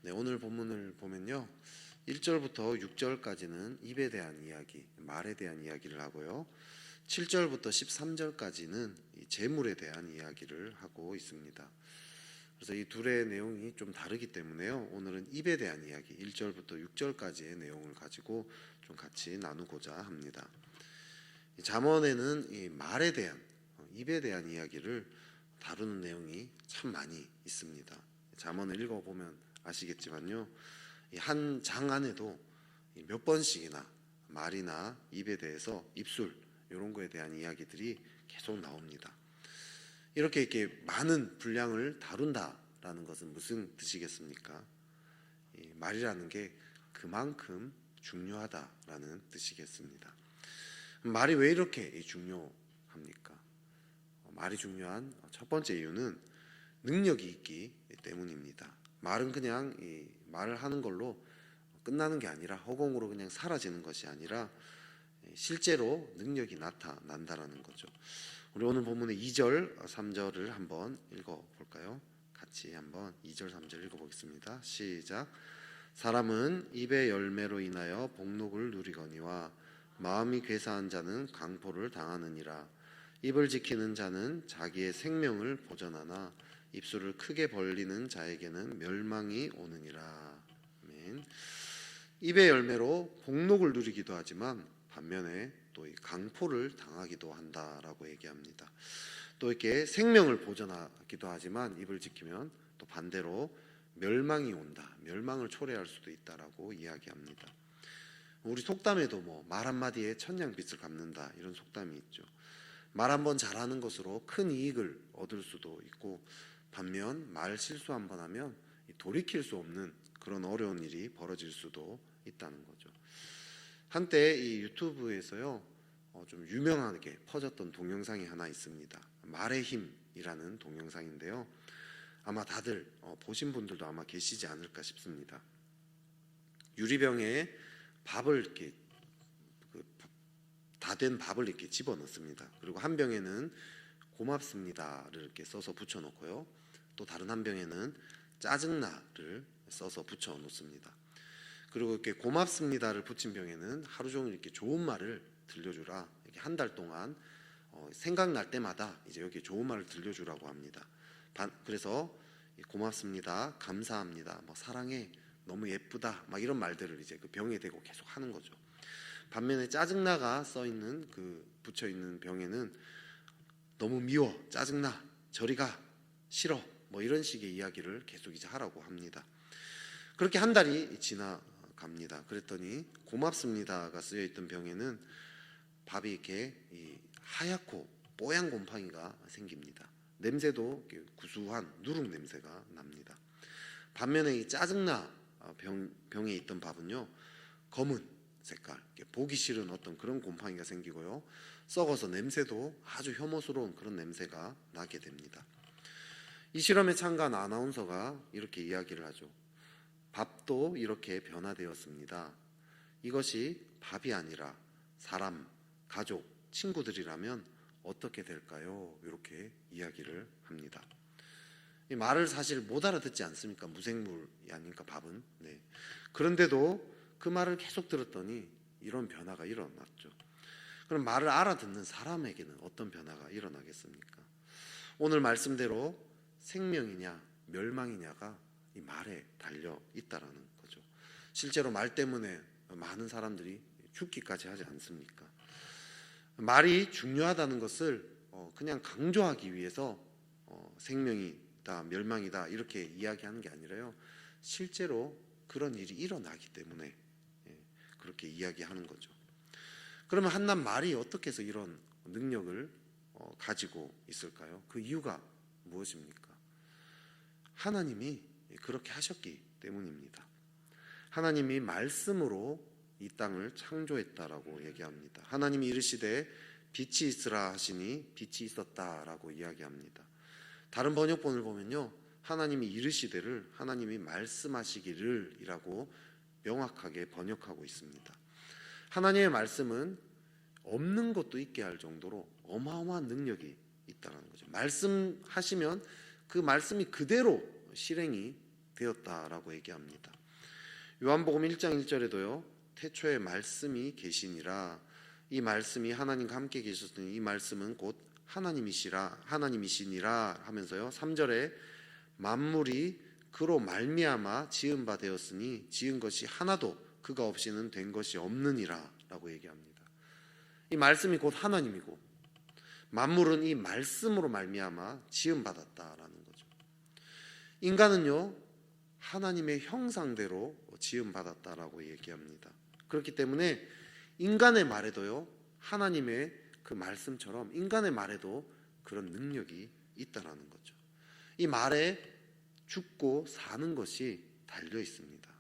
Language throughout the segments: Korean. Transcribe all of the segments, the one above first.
네, 오늘 본문을 보면요. 1절부터 6절까지는 입에 대한 이야기, 말에 대한 이야기를 하고요. 7절부터 13절까지는 재물에 대한 이야기를 하고 있습니다. 그래서 이 둘의 내용이 좀 다르기 때문에요. 오늘은 입에 대한 이야기, 1절부터 6절까지의 내용을 가지고 좀 같이 나누고자 합니다. 잠언에는 이 말에 대한, 입에 대한 이야기를 다루는 내용이 참 많이 있습니다. 잠언을 읽어보면 아시겠지만요. 한 장 안에도 몇 번씩이나 말이나 입에 대해서 입술 이런 거에 대한 이야기들이 계속 나옵니다. 이렇게 많은 분량을 다룬다라는 것은 무슨 뜻이겠습니까? 이 말이라는 게 그만큼 중요하다라는 뜻이겠습니다. 말이 왜 이렇게 중요합니까? 말이 중요한 첫 번째 이유는 능력이 있기 때문입니다. 말은 그냥 이 말을 하는 걸로 끝나는 게 아니라 허공으로 그냥 사라지는 것이 아니라 실제로 능력이 나타난다라는 거죠. 우리 오늘 본문의 2절, 3절을 한번 읽어볼까요? 같이 한번 2절, 3절 읽어보겠습니다. 시작. 사람은 입의 열매로 인하여 복록을 누리거니와 마음이 괴사한 자는 강포를 당하느니라. 입을 지키는 자는 자기의 생명을 보전하나 입술을 크게 벌리는 자에게는 멸망이 오느니라. 아멘. 입의 열매로 복록을 누리기도 하지만 반면에 또 이 강포를 당하기도 한다라고 얘기합니다. 또 이렇게 생명을 보전하기도 하지만 입을 지키면 또 반대로 멸망이 온다, 멸망을 초래할 수도 있다라고 이야기합니다. 우리 속담에도 뭐 말 한마디에 천냥빚을 갚는다 이런 속담이 있죠. 말 한번 잘하는 것으로 큰 이익을 얻을 수도 있고, 반면 말 실수 한번 하면 돌이킬 수 없는 그런 어려운 일이 벌어질 수도 있다는 거죠. 한때 이 유튜브에서요 좀 유명하게 퍼졌던 동영상이 하나 있습니다. 말의 힘이라는 동영상인데요. 아마 다들 보신 분들도 아마 계시지 않을까 싶습니다. 유리병에 밥을 이렇게 다 된 밥을 이렇게 집어 넣습니다. 그리고 한 병에는 고맙습니다를 이렇게 써서 붙여 놓고요. 또 다른 한 병에는 짜증나를 써서 붙여 놓습니다. 그리고 이렇게 고맙습니다를 붙인 병에는 하루 종일 이렇게 좋은 말을 들려주라. 이렇게 한 달 동안 생각날 때마다 이제 여기 좋은 말을 들려주라고 합니다. 그래서 고맙습니다, 감사합니다, 뭐 사랑해, 너무 예쁘다, 막 이런 말들을 이제 그 병에 대고 계속 하는 거죠. 반면에 짜증나가 써 있는 그 붙여 있는 병에는 너무 미워, 짜증나, 저리 가, 싫어, 뭐 이런 식의 이야기를 계속 이제 하라고 합니다. 그렇게 한 달이 지나갑니다. 그랬더니 고맙습니다가 쓰여 있던 병에는 밥이 이렇게 하얗고 뽀얀 곰팡이가 생깁니다. 냄새도 구수한 누룩 냄새가 납니다. 반면에 이 짜증나 병에 있던 밥은요 검은 색깔, 보기 싫은 어떤 그런 곰팡이가 생기고요, 썩어서 냄새도 아주 혐오스러운 그런 냄새가 나게 됩니다. 이 실험에 참가한 아나운서가 이렇게 이야기를 하죠. 밥도 이렇게 변화되었습니다. 이것이 밥이 아니라 사람, 가족, 친구들이라면 어떻게 될까요? 이렇게 이야기를 합니다. 이 말을 사실 못 알아듣지 않습니까? 무생물이 아니니까 밥은. 네. 그런데도 그 말을 계속 들었더니 이런 변화가 일어났죠. 그럼 말을 알아듣는 사람에게는 어떤 변화가 일어나겠습니까? 오늘 말씀대로 생명이냐 멸망이냐가 이 말에 달려 있다라는 거죠. 실제로 말 때문에 많은 사람들이 죽기까지 하지 않습니까? 말이 중요하다는 것을 그냥 강조하기 위해서 생명이다, 멸망이다 이렇게 이야기하는 게 아니라요, 실제로 그런 일이 일어나기 때문에 그렇게 이야기하는 거죠. 그러면 한낱 말이 어떻게 해서 이런 능력을 가지고 있을까요? 그 이유가 무엇입니까? 하나님이 그렇게 하셨기 때문입니다. 하나님이 말씀으로 이 땅을 창조했다라고 얘기합니다. 하나님이 이르시되 빛이 있으라 하시니 빛이 있었다라고 이야기합니다. 다른 번역본을 보면요, 하나님이 이르시되를 하나님이 말씀하시기를 이라고 명확하게 번역하고 있습니다. 하나님의 말씀은 없는 것도 있게 할 정도로 어마어마한 능력이 있다는 거죠. 말씀하시면 그 말씀이 그대로 실행이 되었다라고 얘기합니다. 요한복음 1장 1절에도요. 태초에 말씀이 계시니라. 이 말씀이 하나님과 함께 계셨으니 이 말씀은 곧 하나님이시니라 하면서요. 3절에 만물이 그로 말미암아 지은 바 되었으니 지은 것이 하나도 그가 없이는 된 것이 없느니라 라고 얘기합니다. 이 말씀이 곧 하나님이고 만물은 이 말씀으로 말미암아 지음 받았다라는 거죠. 인간은요 하나님의 형상대로 지음 받았다라고 얘기합니다. 그렇기 때문에 인간의 말에도요 하나님의 그 말씀처럼 인간의 말에도 그런 능력이 있다라는 거죠. 이 말에 죽고 사는 것이 달려 있습니다.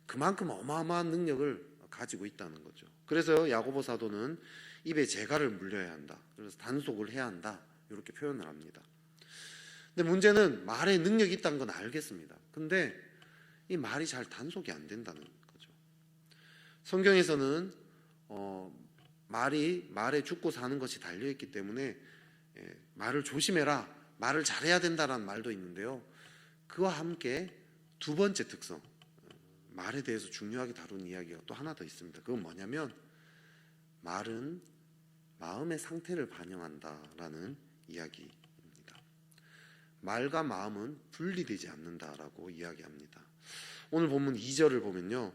그만큼 어마어마한 능력을 가지고 있다는 거죠. 그래서 야고보 사도는 입에 재갈을 물려야 한다. 그래서 단속을 해야 한다. 이렇게 표현을 합니다. 근데 문제는 말에 능력이 있다는 건 알겠습니다. 근데 이 말이 잘 단속이 안 된다는 거죠. 성경에서는 말에 죽고 사는 것이 달려 있기 때문에 말을 조심해라, 말을 잘해야 된다라는 말도 있는데요. 그와 함께 두 번째 특성, 말에 대해서 중요하게 다룬 이야기가 또 하나 더 있습니다. 그건 뭐냐면 말은 마음의 상태를 반영한다라는 이야기입니다. 말과 마음은 분리되지 않는다라고 이야기합니다. 오늘 본문 2절을 보면요.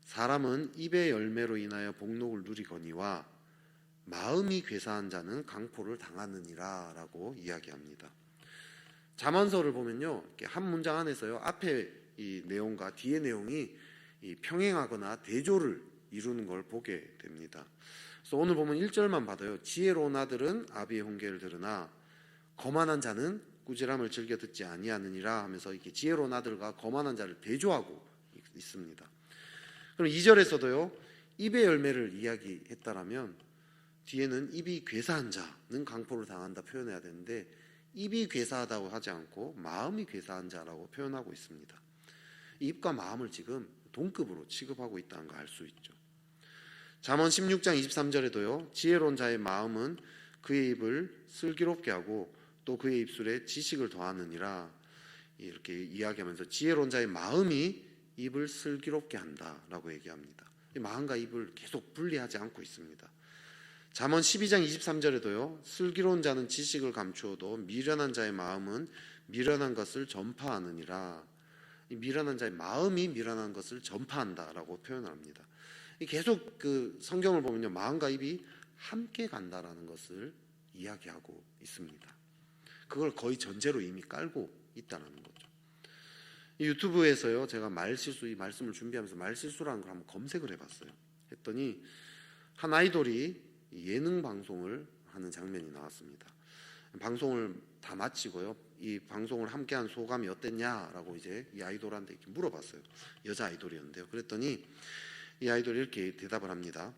사람은 입의 열매로 인하여 복록을 누리거니와 마음이 괴사한 자는 강포를 당하느니라 라고 이야기합니다. 잠언서를 보면요. 이렇게 한 문장 안에서요. 앞에 이 내용과 뒤의 내용이 평행하거나 대조를 이루는 걸 보게 됩니다. 그래서 오늘 보면 1절만 받아요. 지혜로운 아들은 아비의 훈계를 들으나 거만한 자는 꾸지람을 즐겨 듣지 아니하느니라 하면서 이렇게 지혜로운 아들과 거만한 자를 대조하고 있습니다. 그럼 2절에서도요. 입의 열매를 이야기했다라면 뒤에는 입이 괴사한 자는 강포를 당한다 표현해야 되는데 입이 괴사하다고 하지 않고 마음이 괴사한 자라고 표현하고 있습니다. 입과 마음을 지금 동급으로 취급하고 있다는 거 알 수 있죠. 잠언 16장 23절에도요. 지혜로운 자의 마음은 그의 입을 슬기롭게 하고 또 그의 입술에 지식을 더하느니라 이렇게 이야기하면서 지혜로운 자의 마음이 입을 슬기롭게 한다라고 얘기합니다. 이 마음과 입을 계속 분리하지 않고 있습니다. 잠언 12장 23절에도요. 슬기로운 자는 지식을 감추어도 미련한 자의 마음은 미련한 것을 전파하느니라. 이 미련한 자의 마음이 미련한 것을 전파한다라고 표현합니다. 계속 그 성경을 보면요. 마음과 입이 함께 간다라는 것을 이야기하고 있습니다. 그걸 거의 전제로 이미 깔고 있다는 거죠. 이 유튜브에서요. 제가 말실수 이 말씀을 준비하면서 말실수라는 걸 한번 검색을 해봤어요. 했더니 한 아이돌이 예능 방송을 하는 장면이 나왔습니다. 방송을 다 마치고요. 이 방송을 함께한 소감이 어땠냐라고 이제 이 아이돌한테 이렇게 물어봤어요. 여자 아이돌이었는데요. 그랬더니 이 아이돌이 이렇게 대답을 합니다.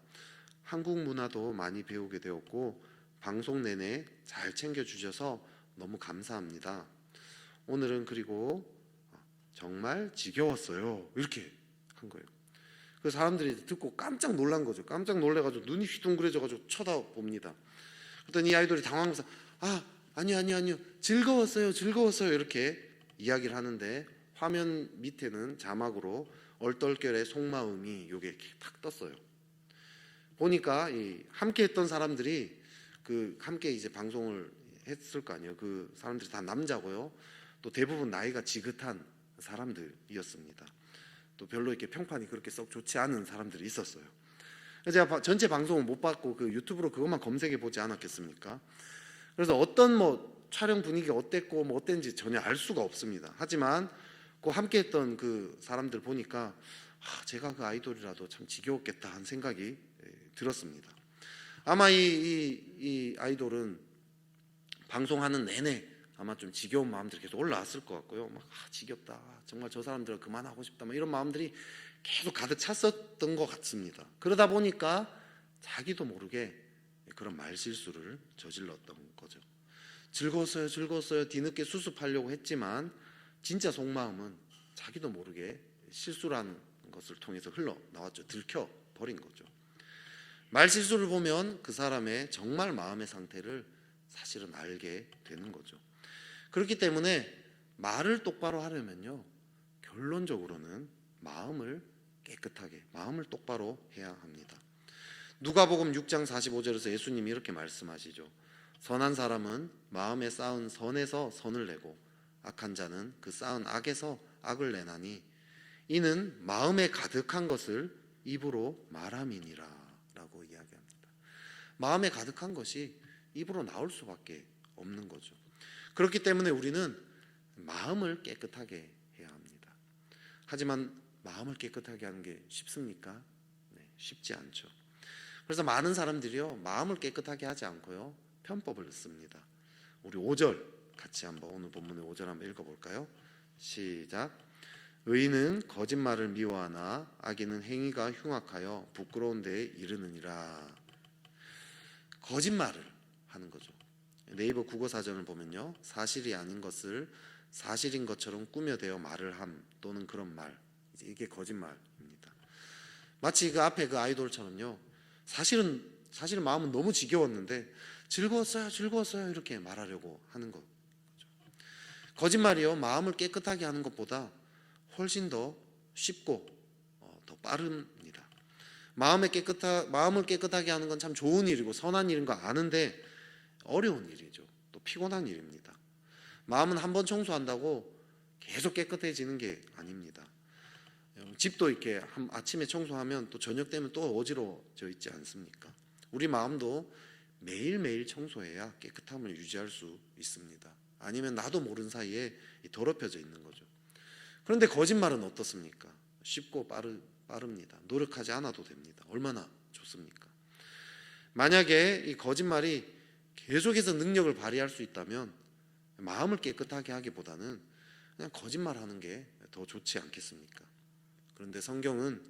한국 문화도 많이 배우게 되었고 방송 내내 잘 챙겨주셔서 너무 감사합니다. 오늘은 그리고 정말 지겨웠어요. 이렇게 한 거예요. 그 사람들이 듣고 깜짝 놀란 거죠. 깜짝 놀래가지고 눈이 휘둥그레져가지고 쳐다봅니다. 그랬더니 이 아이돌이 당황해서 아니요 즐거웠어요 이렇게 이야기를 하는데 화면 밑에는 자막으로 얼떨결에 속마음이 요게 이렇게 탁 떴어요. 보니까 이 함께 했던 사람들이 그 함께 이제 방송을 했을 거 아니에요. 그 사람들이 다 남자고요. 또 대부분 나이가 지긋한 사람들이었습니다. 또 별로 이렇게 평판이 그렇게 썩 좋지 않은 사람들이 있었어요. 제가 전체 방송을 못 봤고 그 유튜브로 그것만 검색해 보지 않았겠습니까? 그래서 어떤 촬영 분위기가 어땠고 어땠는지 전혀 알 수가 없습니다. 하지만 그 함께했던 그 사람들 보니까 제가 그 아이돌이라도 참 지겨웠겠다 하는 생각이 들었습니다. 아마 이 아이돌은 방송하는 내내 아마 좀 지겨운 마음들이 계속 올라왔을 것 같고요. 지겹다. 정말 저 사람들은 그만하고 싶다. 이런 마음들이 계속 가득 찼었던 것 같습니다. 그러다 보니까 자기도 모르게 그런 말실수를 저질렀던 거죠. 즐거웠어요. 뒤늦게 수습하려고 했지만 진짜 속마음은 자기도 모르게 실수라는 것을 통해서 흘러나왔죠. 들켜버린 거죠. 말실수를 보면 그 사람의 정말 마음의 상태를 사실은 알게 되는 거죠. 그렇기 때문에 말을 똑바로 하려면요. 결론적으로는 마음을 깨끗하게, 마음을 똑바로 해야 합니다. 누가복음 6장 45절에서 예수님이 이렇게 말씀하시죠. 선한 사람은 마음에 쌓은 선에서 선을 내고 악한 자는 그 쌓은 악에서 악을 내나니 이는 마음에 가득한 것을 입으로 말함이니라 라고 이야기합니다. 마음에 가득한 것이 입으로 나올 수밖에 없는 거죠. 그렇기 때문에 우리는 마음을 깨끗하게 해야 합니다. 하지만 마음을 깨끗하게 하는 게 쉽습니까? 네, 쉽지 않죠. 그래서 많은 사람들이요, 마음을 깨끗하게 하지 않고요, 편법을 씁니다. 우리 5절 같이 한번, 오늘 본문의 5절 한번 읽어볼까요? 시작. 의인은 거짓말을 미워하나 악인은 행위가 흉악하여 부끄러운 데에 이르느니라. 거짓말을 하는 거죠. 네이버 국어사전을 보면요, 사실이 아닌 것을 사실인 것처럼 꾸며대어 말을 함 또는 그런 말, 이게 거짓말입니다. 마치 그 앞에 그 아이돌처럼요, 사실은 마음은 너무 지겨웠는데 즐거웠어요 이렇게 말하려고 하는 거죠. 거짓말이요, 마음을 깨끗하게 하는 것보다 훨씬 더 쉽고 더 빠릅니다. 마음을 깨끗하게 하는 건 참 좋은 일이고 선한 일인 거 아는데 어려운 일이죠. 또 피곤한 일입니다. 마음은 한번 청소한다고 계속 깨끗해지는 게 아닙니다. 집도 이렇게 아침에 청소하면 또 저녁 되면 또 어지러워져 있지 않습니까? 우리 마음도 매일매일 청소해야 깨끗함을 유지할 수 있습니다. 아니면 나도 모르는 사이에 더럽혀져 있는 거죠. 그런데 거짓말은 어떻습니까? 쉽고 빠릅니다. 노력하지 않아도 됩니다. 얼마나 좋습니까? 만약에 이 거짓말이 계속해서 능력을 발휘할 수 있다면 마음을 깨끗하게 하기보다는 그냥 거짓말하는 게 더 좋지 않겠습니까? 그런데 성경은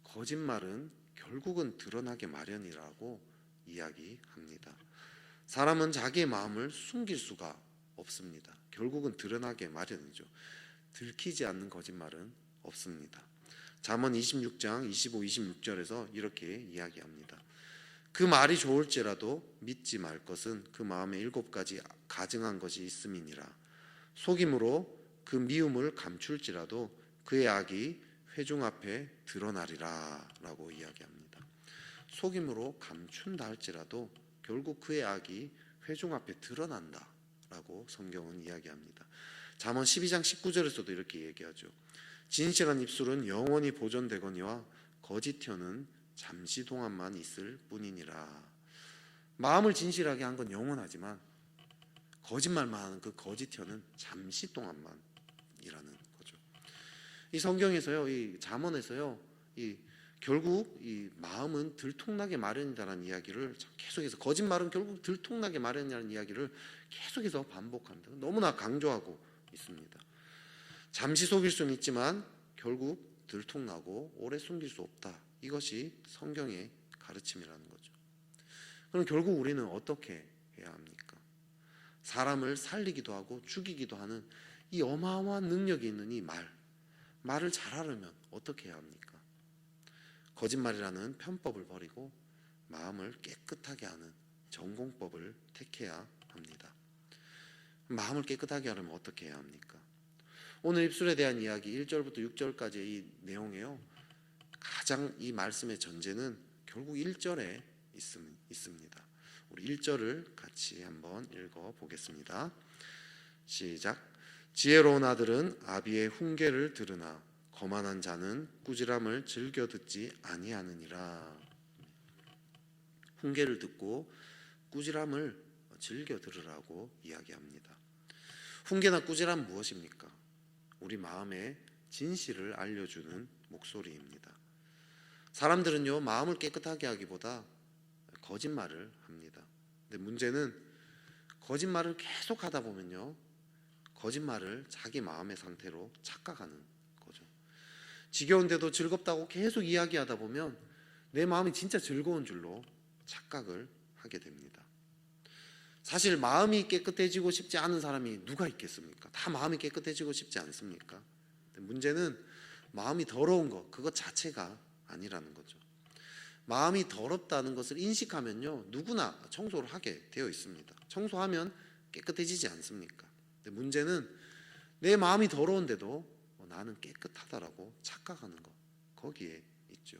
거짓말은 결국은 드러나게 마련이라고 이야기합니다. 사람은 자기의 마음을 숨길 수가 없습니다. 결국은 드러나게 마련이죠. 들키지 않는 거짓말은 없습니다. 잠언 26장 25, 26절에서 이렇게 이야기합니다. 그 말이 좋을지라도 믿지 말 것은 그 마음에 7가지 가증한 것이 있음이니라. 속임으로 그 미움을 감출지라도 그의 악이 회중 앞에 드러나리라 라고 이야기합니다. 속임으로 감춘다 할지라도 결국 그의 악이 회중 앞에 드러난다 라고 성경은 이야기합니다. 잠언 12장 19절에서도 이렇게 얘기하죠. 진실한 입술은 영원히 보존되거니와 거짓 혀는 잠시 동안만 있을 뿐이니라. 마음을 진실하게 한 건 영원하지만 거짓말만 하는 그 거짓 혀는 잠시 동안만이라는 거죠. 이 성경에서요, 이 잠언에서요, 결국 이 마음은 들통나게 마련이다라는 이야기를 계속해서, 거짓말은 결국 들통나게 마련이라는 이야기를 계속해서 반복합니다. 너무나 강조하고 있습니다. 잠시 속일 수는 있지만 결국 들통나고 오래 숨길 수 없다. 이것이 성경의 가르침이라는 거죠. 그럼 결국 우리는 어떻게 해야 합니까? 사람을 살리기도 하고 죽이기도 하는 이 어마어마한 능력이 있는 이 말을 잘하려면 어떻게 해야 합니까? 거짓말이라는 편법을 버리고 마음을 깨끗하게 하는 전공법을 택해야 합니다. 마음을 깨끗하게 하려면 어떻게 해야 합니까? 오늘 입술에 대한 이야기 1절부터 6절까지의 이 내용에요, 가장 이 말씀의 전제는 결국 1절에 있습니다. 우리 1절을 같이 한번 읽어보겠습니다. 시작. 지혜로운 아들은 아비의 훈계를 들으나 거만한 자는 꾸지람을 즐겨 듣지 아니하느니라. 훈계를 듣고 꾸지람을 즐겨 들으라고 이야기합니다. 훈계나 꾸지람 무엇입니까? 우리 마음의 진실을 알려주는 목소리입니다. 사람들은요, 마음을 깨끗하게 하기보다 거짓말을 합니다. 근데 문제는 거짓말을 계속 하다 보면요, 거짓말을 자기 마음의 상태로 착각하는 거죠. 지겨운데도 즐겁다고 계속 이야기하다 보면 내 마음이 진짜 즐거운 줄로 착각을 하게 됩니다. 사실 마음이 깨끗해지고 싶지 않은 사람이 누가 있겠습니까? 다 마음이 깨끗해지고 싶지 않습니까? 근데 문제는 마음이 더러운 것, 그것 자체가 아니라는 거죠. 마음이 더럽다는 것을 인식하면요, 누구나 청소를 하게 되어 있습니다. 청소하면 깨끗해지지 않습니까? 근데 문제는 내 마음이 더러운데도 나는 깨끗하다라고 착각하는 것, 거기에 있죠.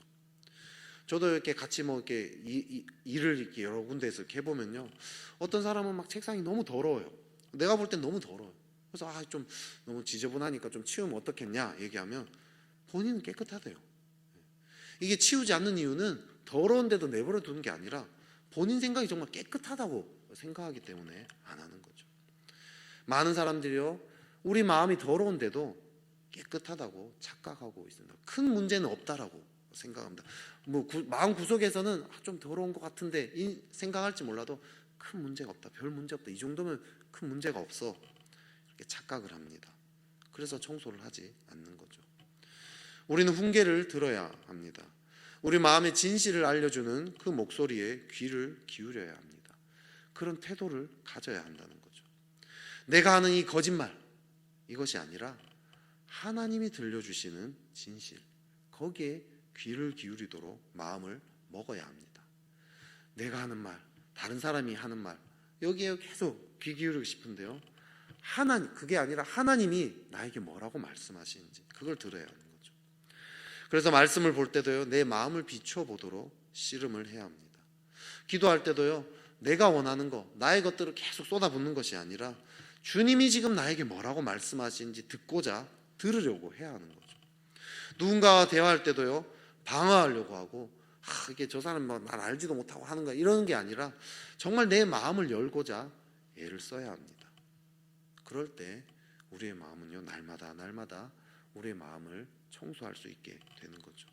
저도 이렇게 같이 뭐 이렇게 일을 이렇게 여러 군데에서 이렇게 해보면요, 어떤 사람은 막 책상이 너무 더러워요. 내가 볼 땐 너무 더러워요. 그래서 좀 너무 지저분하니까 좀 치우면 어떻겠냐 얘기하면 본인은 깨끗하대요. 이게 치우지 않는 이유는 더러운데도 내버려 두는 게 아니라 본인 생각이 정말 깨끗하다고 생각하기 때문에 안 하는 거죠. 많은 사람들이요, 우리 마음이 더러운데도 깨끗하다고 착각하고 있습니다. 큰 문제는 없다라고 생각합니다. 마음 구석에서는 좀 더러운 것 같은데 생각할지 몰라도 큰 문제가 없다, 별 문제 없다, 이 정도면 큰 문제가 없어, 이렇게 착각을 합니다. 그래서 청소를 하지 않는 거죠. 우리는 훈계를 들어야 합니다. 우리 마음의 진실을 알려주는 그 목소리에 귀를 기울여야 합니다. 그런 태도를 가져야 한다는 거죠. 내가 하는 이 거짓말, 이것이 아니라 하나님이 들려주시는 진실, 거기에 귀를 기울이도록 마음을 먹어야 합니다. 내가 하는 말, 다른 사람이 하는 말, 여기에 계속 귀 기울이고 싶은데요, 그게 아니라 하나님이 나에게 뭐라고 말씀하시는지 그걸 들어야 하는 거죠. 그래서 말씀을 볼 때도요, 내 마음을 비춰보도록 씨름을 해야 합니다. 기도할 때도요, 내가 원하는 거, 나의 것들을 계속 쏟아붓는 것이 아니라 주님이 지금 나에게 뭐라고 말씀하시는지 듣고자 들으려고 해야 하는 거죠. 누군가와 대화할 때도요, 방어하려고 하고 이게 저 사람 날 알지도 못하고 하는 거야, 이러는 게 아니라 정말 내 마음을 열고자 애를 써야 합니다. 그럴 때 우리의 마음은요, 날마다 우리의 마음을 청소할 수 있게 되는 거죠.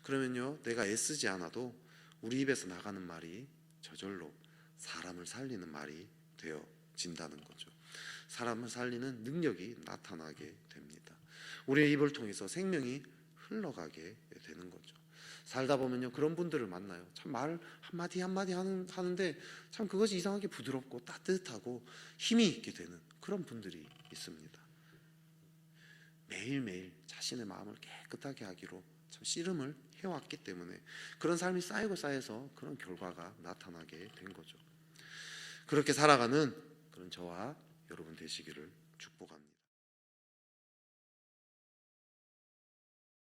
그러면요, 내가 애쓰지 않아도 우리 입에서 나가는 말이 저절로 사람을 살리는 말이 되어진다는 거죠. 사람을 살리는 능력이 나타나게 됩니다. 우리의 입을 통해서 생명이 흘러가게 되는 거죠. 살다 보면요, 그런 분들을 만나요. 참 말 한마디 하는데 참 그것이 이상하게 부드럽고 따뜻하고 힘이 있게 되는 그런 분들이 있습니다. 매일매일 자신의 마음을 깨끗하게 하기로 참 씨름을 해왔기 때문에 그런 삶이 쌓여서 그런 결과가 나타나게 된 거죠. 그렇게 살아가는 그런 저와 여러분 되시기를 축복합니다.